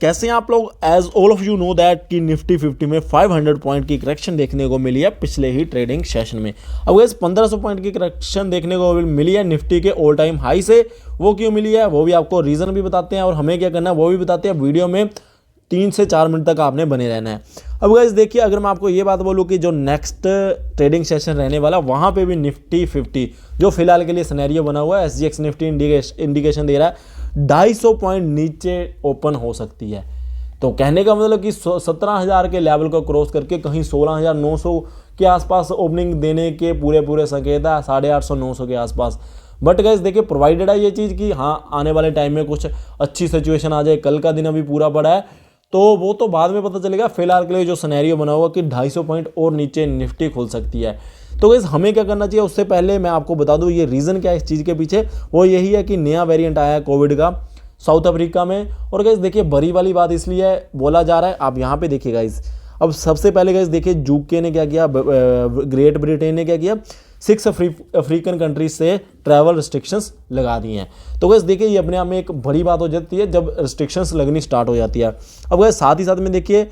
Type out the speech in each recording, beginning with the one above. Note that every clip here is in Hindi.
कैसे हैं आप लोग। As all of you know that कि निफ्टी 50 में 500 पॉइंट की करेक्शन देखने को मिली है पिछले ही ट्रेडिंग सेशन में। अब गैस 1500 पॉइंट की करेक्शन देखने को मिली है निफ्टी के ऑल टाइम हाई से। वो क्यों मिली है वो भी आपको रीज़न भी बताते हैं और हमें क्या करना है वो भी बताते हैं। वीडियो में 3 से 4 मिनट तक आपने बने रहना है। अब गाइस देखिए, अगर मैं आपको ये बात बोलूँ कि जो नेक्स्ट ट्रेडिंग सेशन रहने वाला वहाँ पे भी निफ्टी 50 जो फिलहाल के लिए सिनेरियो बना हुआ है, SGX निफ्टी इंडिकेशन दे रहा है 250 पॉइंट नीचे ओपन हो सकती है। तो कहने का मतलब कि 17,000 के लेवल को क्रॉस करके कहीं 16,900 के आसपास ओपनिंग देने के पूरे संकेत है, 850-900 के आसपास। बट गाइस देखिए, प्रोवाइडेड है ये चीज़ कि हाँ आने वाले टाइम में कुछ अच्छी सिचुएशन आ जाए। कल का दिन अभी पूरा पड़ा है तो वो तो बाद में पता चलेगा। फिलहाल के लिए जो सिनेरियो बना हुआ कि 250 पॉइंट और नीचे निफ्टी खुल सकती है। तो गाइस हमें क्या करना चाहिए उससे पहले मैं आपको बता दूं ये रीज़न क्या है इस चीज़ के पीछे। वो यही है कि नया वेरिएंट आया है कोविड का साउथ अफ्रीका में। और गाइस देखिए, बड़ी वाली बात इसलिए बोला जा रहा है, आप यहाँ पे देखिए गाइस। अब सबसे पहले गाइस देखिए यूके ने क्या किया, ग्रेट ब्रिटेन ने क्या किया, 6 अफ्रीकन कंट्रीज से ट्रैवल रिस्ट्रिक्शंस लगा दी हैं। तो गाइस देखिए ये अपने आप में एक बड़ी बात हो जाती है जब रिस्ट्रिक्शंस लगनी स्टार्ट हो जाती है। अब गाइस साथ ही साथ में देखिए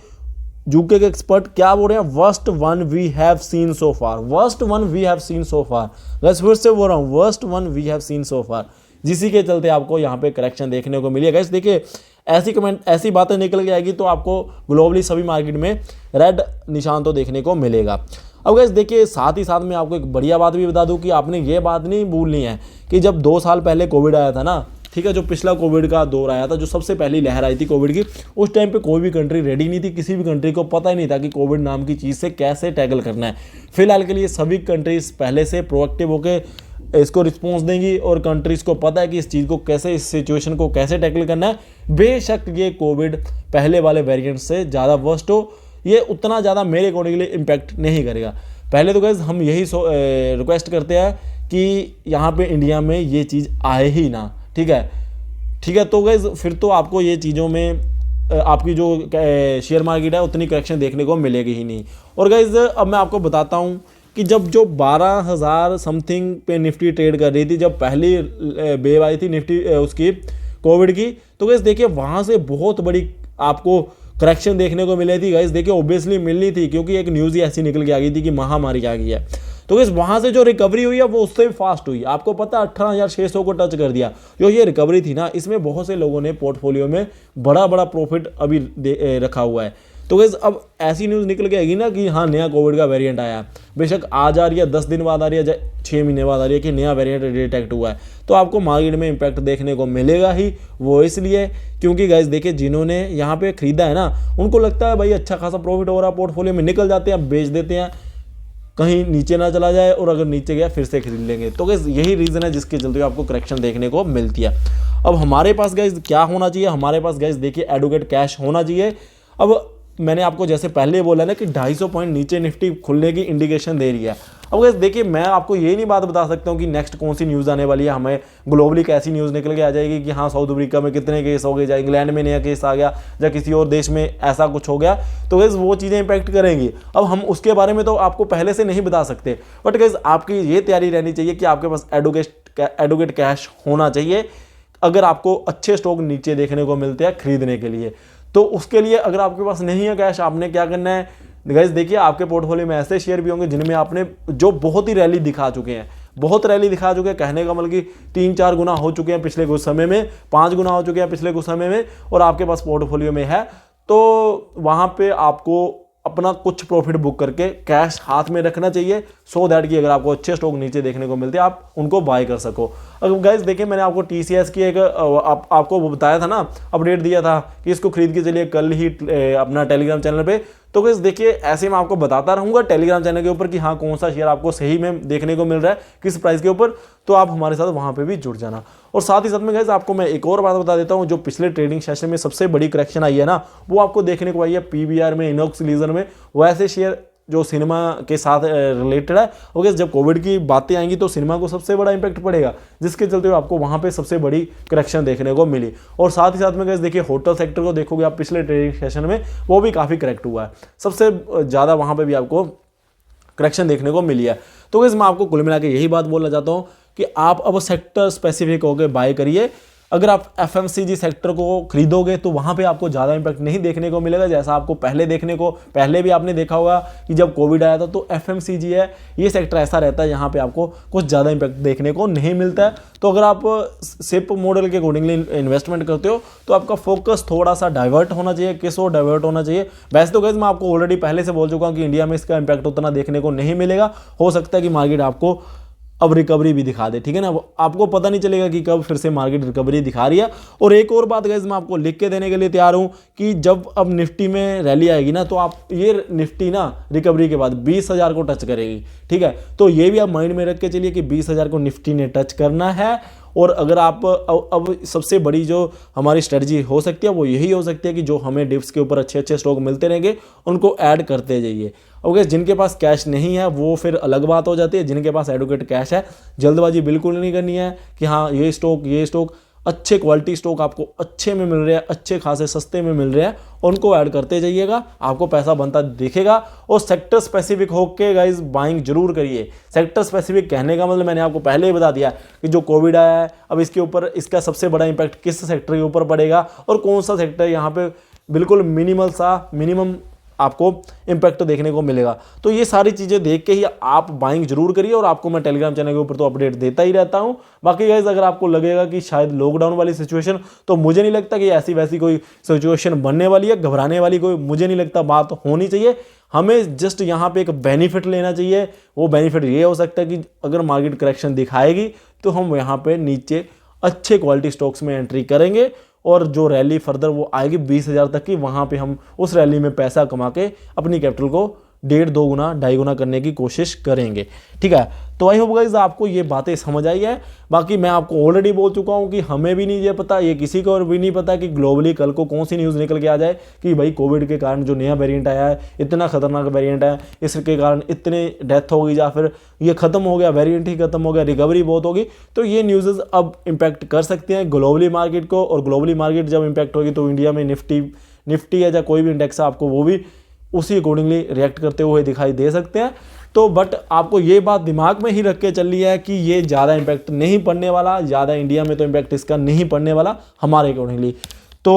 यूके के एक्सपर्ट क्या बोल रहे हैं, worst one we have seen so far. Worst one we have seen so far. Guys फिर से बोल रहा हूँ, worst one we have seen so far. जिसी के चलते आपको यहाँ पे करेक्शन देखने को मिली है। गाइस देखिए ऐसी बातें निकल के आएगी तो आपको ग्लोबली सभी मार्केट में रेड निशान तो देखने को मिलेगा। अब गाइस देखिए, साथ ही साथ में आपको एक बढ़िया बात भी बता दूं कि आपने ये बात नहीं भूलनी है कि जब 2 साल पहले कोविड आया था ना, ठीक है, जो पिछला कोविड का दौर आया था, जो सबसे पहली लहर आई थी कोविड की, उस टाइम पे कोई भी कंट्री रेडी नहीं थी। किसी भी कंट्री को पता ही नहीं था कि कोविड नाम की चीज़ से कैसे टैकल करना है। फिलहाल के लिए सभी कंट्रीज पहले से प्रोएक्टिव होकर इसको रिस्पॉन्स देंगी और कंट्रीज को पता है कि इस चीज़ को कैसे, इस सिचुएशन को कैसे टैकल करना है। बेशक ये कोविड पहले वाले वेरिएंट से ज़्यादा वर्स्ट हो, ये उतना ज़्यादा मेरे अकॉर्डिंगली इम्पैक्ट नहीं करेगा। पहले तो गाइस हम यही रिक्वेस्ट करते हैं कि यहाँ पे इंडिया में ये चीज़ आए ही ना। ठीक है। तो गाइस फिर तो आपको ये चीज़ों में आपकी जो शेयर मार्केट है उतनी करेक्शन देखने को मिलेगी ही नहीं। और गाइस अब मैं आपको बताता हूँ कि जब जो 12,000 समथिंग पे निफ्टी ट्रेड कर रही थी, जब पहली वेव आई थी निफ्टी उसकी कोविड की, तो गाइस देखिए वहाँ से बहुत बड़ी आपको करेक्शन देखने को मिली थी। गाइस देखिए ऑब्वियसली मिलनी थी क्योंकि एक न्यूज़ ही ऐसी निकल के आ गई थी कि महामारी आ गई है। तो गाइस वहाँ से जो रिकवरी हुई है वो उससे भी फास्ट हुई। आपको पता 18,600 को टच कर दिया। जो ये रिकवरी थी ना, इसमें बहुत से लोगों ने पोर्टफोलियो में बड़ा प्रॉफिट अभी रखा हुआ है। तो गाइस अब ऐसी न्यूज़ निकल के आएगी ना कि हाँ नया कोविड का वेरिएंट आया है, बेशक आज आ रही है, 10 दिन बाद आ रही है, 6 महीने बाद आ रही है कि नया वेरिएंट डिटेक्ट हुआ है, तो आपको मार्केट में इम्पैक्ट देखने को मिलेगा ही। वो इसलिए क्योंकि गाइस देखिए जिन्होंने यहाँ पे खरीदा है ना, उनको लगता है भाई अच्छा खासा प्रॉफिट हो रहा है, पोर्टफोलियो में निकल जाते हैं, बेच देते हैं, कहीं नीचे ना चला जाए, और अगर नीचे गया फिर से खरीद लेंगे। तो गाइस यही रीज़न है जिसके चलते आपको करेक्शन देखने को मिलती है। अब हमारे पास गाइस क्या होना चाहिए, हमारे पास गाइस देखिए एडुकेट कैश होना चाहिए। अब मैंने आपको जैसे पहले बोला ना कि 250 पॉइंट नीचे निफ्टी खुलने की इंडिकेशन दे रही है। अब गाइस देखिए मैं आपको ये नहीं बात बता सकता हूँ कि नेक्स्ट कौन सी न्यूज़ आने वाली है, हमें ग्लोबली कैसी न्यूज़ निकल के आ जाएगी कि हाँ साउथ अफ्रीका में कितने केस हो गए, या इंग्लैंड में नया केस आ गया, या किसी और देश में ऐसा कुछ हो गया, तो गाइस वो चीज़ें इंपैक्ट करेंगी। अब हम उसके बारे में तो आपको पहले से नहीं बता सकते, बट गाइस आपकी ये तैयारी रहनी चाहिए कि आपके पास एडुकेट कैश होना चाहिए अगर आपको अच्छे स्टॉक नीचे देखने को मिलते हैं खरीदने के लिए। तो उसके लिए अगर आपके पास नहीं है कैश, आपने क्या करना है गाइस देखिए, आपके पोर्टफोलियो में ऐसे शेयर भी होंगे जिनमें आपने जो बहुत ही रैली दिखा चुके हैं, कहने का मतलब कि 3-4 गुना हो चुके हैं पिछले कुछ समय में, 5 गुना हो चुके हैं पिछले कुछ समय में, और आपके पास पोर्टफोलियो में है, तो वहाँ पे आपको अपना कुछ प्रॉफिट बुक करके कैश हाथ में रखना चाहिए, सो दैट कि अगर आपको अच्छे स्टॉक नीचे देखने को मिलते हैं आप उनको बाय कर सको। अगर गाइस देखिए मैंने आपको TCS की एक आपको बताया था ना, अपडेट दिया था कि इसको खरीद के चलिए कल ही अपना टेलीग्राम चैनल पे। तो गाइस देखिए ऐसे मैं आपको बताता रहूँगा टेलीग्राम चैनल के ऊपर कि हाँ कौन सा शेयर आपको सही में देखने को मिल रहा है, किस प्राइस के ऊपर, तो आप हमारे साथ वहाँ पे भी जुड़ जाना। और साथ ही साथ में गाइस आपको मैं एक और बात बता देता हूँ, जो पिछले ट्रेडिंग सेशन में सबसे बड़ी करेक्शन आई है ना, वो आपको देखने को आई है PBR में, इनॉक्स लीजर में, वैसे शेयर जो सिनेमा के साथ रिलेटेड है। और जब कोविड की बातें आएंगी तो सिनेमा को सबसे बड़ा इंपैक्ट पड़ेगा, जिसके चलते आपको वहाँ पे सबसे बड़ी करेक्शन देखने को मिली। और साथ ही साथ में गाइस देखिए होटल सेक्टर को देखोगे आप पिछले ट्रेडिंग सेशन में, वो भी काफ़ी करेक्ट हुआ है, सबसे ज़्यादा वहाँ पे भी आपको करेक्शन देखने को मिली है। तो गाइस मैं आपको कुल मिला के यही बात बोलना चाहता हूँ कि आप अब सेक्टर स्पेसिफिक होकर बाय करिए। अगर आप एफएमसीजी सेक्टर को खरीदोगे तो वहाँ पे आपको ज़्यादा इंपैक्ट नहीं देखने को मिलेगा, जैसा आपको पहले भी आपने देखा होगा कि जब कोविड आया था तो एफएमसीजी है ये सेक्टर ऐसा रहता है यहाँ पे आपको कुछ ज़्यादा इंपैक्ट देखने को नहीं मिलता है। तो अगर आप सिप मॉडल के अकॉर्डिंगली इन्वेस्टमेंट करते हो तो आपका फोकस थोड़ा सा डाइवर्ट होना चाहिए, किस ओर डाइवर्ट होना चाहिए। वैसे तो गाइस मैं आपको ऑलरेडी पहले से बोल चुका हूँ कि इंडिया में इसका इंपैक्ट उतना देखने को नहीं मिलेगा, हो सकता है कि मार्केट आपको अब रिकवरी भी दिखा दे, ठीक है ना, आपको पता नहीं चलेगा कि कब फिर से मार्केट रिकवरी दिखा रही है। और एक और बात गाइस मैं आपको लिख के देने के लिए तैयार हूं कि जब अब निफ्टी में रैली आएगी ना तो आप ये निफ्टी ना रिकवरी के बाद 20,000 को टच करेगी, ठीक है। तो ये भी आप माइंड में रख के चलिए कि 20,000 को निफ्टी ने टच करना है। और अगर आप अब सबसे बड़ी जो हमारी स्ट्रेटजी हो सकती है वो यही हो सकती है कि जो हमें डिप्स के ऊपर अच्छे अच्छे स्टॉक मिलते रहेंगे उनको ऐड करते जाइए। ओके, जिनके पास कैश नहीं है वो फिर अलग बात हो जाती है, जिनके पास एडुकेट कैश है जल्दबाजी बिल्कुल नहीं करनी है कि हाँ ये स्टॉक अच्छे क्वालिटी स्टॉक आपको अच्छे में मिल रहे हैं, अच्छे खासे सस्ते में मिल रहे हैं, उनको ऐड करते जाइएगा, आपको पैसा बनता दिखेगा। और सेक्टर स्पेसिफिक होके गाइस बाइंग जरूर करिए। सेक्टर स्पेसिफिक कहने का मतलब मैंने आपको पहले ही बता दिया कि जो कोविड आया है अब इसके ऊपर इसका सबसे बड़ा इंपैक्ट किस सेक्टर के ऊपर पड़ेगा और कौन सा सेक्टर यहाँ पे बिल्कुल मिनिमम आपको इंपैक्ट देखने को मिलेगा। तो ये सारी चीज़ें देख के ही आप बाइंग जरूर करिए और आपको मैं टेलीग्राम चैनल के ऊपर तो अपडेट देता ही रहता हूँ। बाकी गाइस अगर आपको लगेगा कि शायद लॉकडाउन वाली सिचुएशन, तो मुझे नहीं लगता कि ऐसी वैसी कोई सिचुएशन बनने वाली है, घबराने वाली कोई मुझे नहीं लगता बात होनी चाहिए। हमें जस्ट यहाँ पे एक बेनिफिट लेना चाहिए। वो बेनिफिट ये हो सकता है कि अगर मार्केट करेक्शन दिखाएगी तो हम यहाँ पे नीचे अच्छे क्वालिटी स्टॉक्स में एंट्री करेंगे और जो रैली फर्दर वो आएगी 20,000 तक की, वहाँ पे हम उस रैली में पैसा कमा के अपनी कैपिटल को 1.5-2 गुना 2.5 गुना करने की कोशिश करेंगे, ठीक है। तो आई होप गाइस आपको ये बातें समझ आई है। बाकी मैं आपको ऑलरेडी बोल चुका हूँ कि हमें भी नहीं ये पता, ये किसी को और भी नहीं पता कि ग्लोबली कल को कौन सी न्यूज़ निकल के आ जाए कि भाई कोविड के कारण जो नया वेरिएंट आया है इतना खतरनाक वेरिएंट है, इसके कारण इतने डेथ होगी या फिर ये खत्म हो गया, वेरिएंट ही खत्म हो गया, रिकवरी बहुत होगी। तो ये न्यूज़ अब इम्पैक्ट कर सकते हैं ग्लोबली मार्केट को, और ग्लोबली मार्केट जब इम्पैक्ट होगी तो इंडिया में निफ्टी है या कोई भी इंडेक्स है आपको वो भी उसी अकॉर्डिंगली रिएक्ट करते हुए दिखाई दे सकते हैं। तो बट आपको ये बात दिमाग में ही रख के चलनी है कि ये ज़्यादा इम्पैक्ट नहीं पड़ने वाला, ज़्यादा इंडिया में तो इम्पैक्ट इसका नहीं पड़ने वाला हमारे अकॉर्डिंगली। तो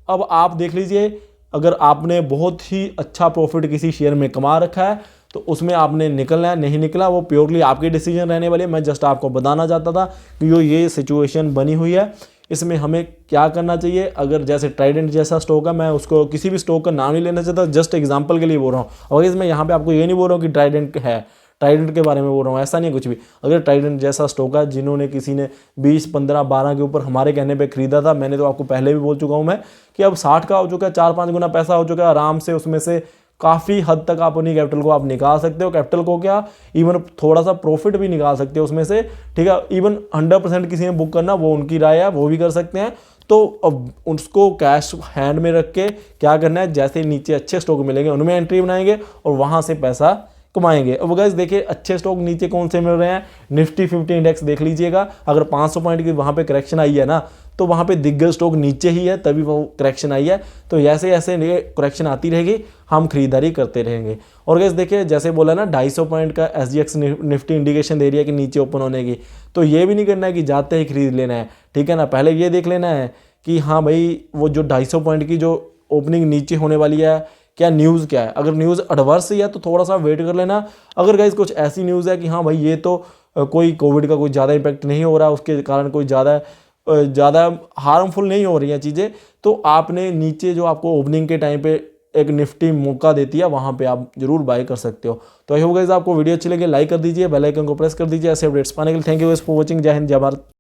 अब आप देख लीजिए, अगर आपने बहुत ही अच्छा प्रॉफिट किसी शेयर में कमा रखा है तो उसमें आपने निकलना है, नहीं निकला वो प्योरली आपकी डिसीजन रहने वाली है। मैं जस्ट आपको बताना चाहता था कि जो ये सिचुएशन बनी हुई है इसमें हमें क्या करना चाहिए। अगर जैसे ट्राइडेंट जैसा स्टॉक है, मैं उसको किसी भी स्टॉक का नाम नहीं लेना चाहता, जस्ट एग्जांपल के लिए बोल रहा हूँ। और इसमें यहाँ पे आपको ये नहीं बोल रहा हूँ कि ट्राइडेंट है, ट्राइडेंट के बारे में बोल रहा हूँ, ऐसा नहीं कुछ भी। अगर ट्राइडेंट जैसा स्टॉक है जिन्होंने किसी ने 20, 15, 12 के ऊपर हमारे कहने पे खरीदा था, मैंने तो आपको पहले भी बोल चुका हूँ मैं कि अब 60 का हो चुका है, 4-5 गुना पैसा हो चुका है आराम से, उसमें से काफ़ी हद तक आप अपनी कैपिटल को आप निकाल सकते हो। कैपिटल को क्या, इवन थोड़ा सा प्रॉफिट भी निकाल सकते हो उसमें से, ठीक है। इवन 100% किसी ने बुक करना वो उनकी राय है, वो भी कर सकते हैं। तो अब उसको कैश हैंड में रख के क्या करना है, जैसे नीचे अच्छे स्टॉक मिलेंगे उनमें एंट्री बनाएंगे और वहाँ से पैसा कमाएंगे। अब गाइस देखिए अच्छे स्टॉक नीचे कौन से मिल रहे हैं, निफ्टी 50 इंडेक्स देख लीजिएगा। अगर 500 पॉइंट की वहाँ पे करेक्शन आई है ना तो वहाँ पे दिग्गज स्टॉक नीचे ही है, तभी वो करेक्शन आई है। तो ऐसे ऐसे करेक्शन आती रहेगी, हम खरीदारी करते रहेंगे। और गाइस देखिए जैसे बोला ना 250 पॉइंट का SGX निफ्टी इंडिकेशन दे रही है कि नीचे ओपन होने की, तो ये भी नहीं करना है कि जाते ही खरीद लेना है, ठीक है ना। पहले ये देख लेना है कि हाँ भाई वो जो 250 पॉइंट की जो ओपनिंग नीचे होने वाली है क्या न्यूज़ क्या है। अगर न्यूज़ एडवर्स ही है तो थोड़ा सा वेट कर लेना। अगर गाइस कुछ ऐसी न्यूज़ है कि हाँ भाई ये तो कोई कोविड का कोई ज़्यादा इम्पैक्ट नहीं हो रहा, उसके कारण कोई ज़्यादा हार्मफुल नहीं हो रही हैं चीज़ें, तो आपने नीचे जो आपको ओपनिंग के टाइम पे एक निफ्टी मौका देती है वहाँ पे आप जरूर बाय कर सकते हो। तो आई होप गाइस आपको वीडियो अच्छी लगे, लाइक कर दीजिए, बेल आइकन को प्रेस कर दीजिए ऐसे अपडेट्स पाने के लिए। Thank you guys for watching. जय हिंद, जय भारत।